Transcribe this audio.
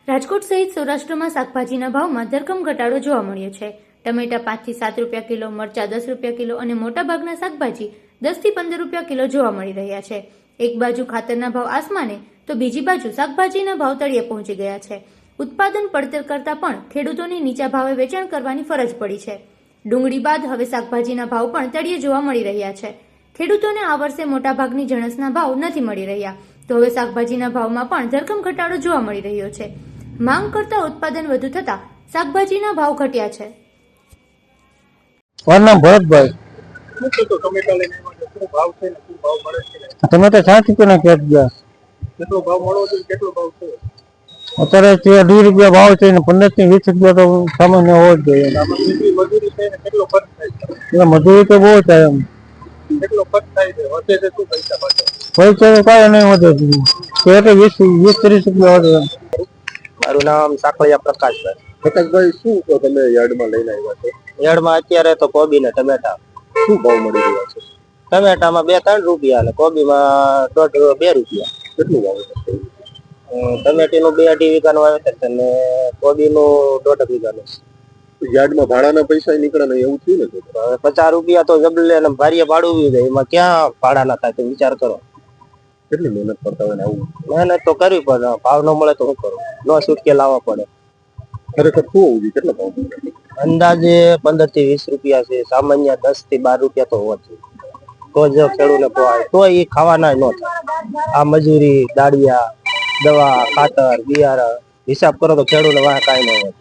રાજકોટ સહિત સૌરાષ્ટ્રમાં શાકભાજીના ભાવમાં ધરખમ ઘટાડો જોવા મળ્યો છે। ટમેટા 5 થી 7 રૂપિયા કિલો, મરચા 10 રૂપિયા કિલો અને મોટાભાગના શાકભાજી 10 થી 15 રૂપિયા કિલો જોવા મળી રહ્યા છે। એક બાજુ ખાતરના ભાવ આસમાને તો બીજી બાજુ શાકભાજીના ભાવ તળિયે પહોંચી ગયા છે। ઉત્પાદન પડતર કરતા પણ ખેડૂતોને નીચા ભાવે વેચાણ કરવાની ફરજ પડી છે। ડુંગળી બાદ હવે શાકભાજીના ભાવ પણ તળિયે જોવા મળી રહ્યા છે। ખેડૂતોને આ વર્ષે મોટાભાગની જણસના ભાવ નથી મળી રહ્યા, તો હવે શાકભાજીના ભાવમાં પણ ધરખમ ઘટાડો જોવા મળી રહ્યો છે। માંગ કરતા ઉત્પાદન વધુ થતા શાકભાજીના ભાવ ઘટ્યા છે। મારું નામ ભરતભાઈ। ટમેટા 60 રૂપિયાના કેટ ગયા। કેટલો ભાવ મળવો જોઈએ, કેટલો ભાવ છે અત્યારે 2 રૂપિયા ભાવ છે ને 15 થી 20 રૂપિયા તો સામાન્ય હોવો જ જોઈએ। મજૂરી છે ને કેટલો ખર્ચ થાય છે? મજૂરી તો બહુ થાય એમ। કેટલો ખર્ચ થાય છે? વધે છે શું પૈસા પાછળ? પૈસા તો કાંઈ નહીં વધે, તો 20-30 રૂપિયા વધે। મારું નામ સાકળિયા પ્રકાશભાઈ। પ્રકાશભાઈ, શું તો તમે યાર્ડમાં લઈને આવ્યા છો? યાર્ડમાં અત્યારે તો કોબી ને ટમેટા શું ભાવ મળી રહ્યા છે? ટમેટામાં 2-3 રૂપિયા અને કોબીમાં 1.5-2 રૂપિયા। કેટલું ભાવ છે? ટમેટીનું 2-2.5 વીઘાનું વાવેતર છે ને કોબીનું 1.5 વીઘાનું। યાર્ડમાં ભાડાના પૈસા નીકળે ને એવું થયું ને? હવે 50 રૂપિયા તો જબલે અને ભારીએ ભાડું જાય, એમાં ક્યાં ભાડા ના થાય? તો વિચાર કરો, કેટલી મહેનત કરતા હોય ને આવું? મહેનત તો કરવી પડે, ભાવ ન મળે તો શું કરું? ન છૂટકે લાવવા પડે। ખરેખર શું હોવું જોઈએ? કેટલા ભાવ મળે? અંદાજે 15 થી 20 રૂપિયા છે, સામાન્ય 10 થી 12 રૂપિયા તો હોવા જોઈએ, તો જ ખેડૂતને પોહાય, તો એ ખાવાના ન થાય। આ મજૂરી, દાળિયા, દવા, ખાતર, બિયારણ હિસાબ કરો તો ખેડૂતને વાહ કાંઈ ન હોય।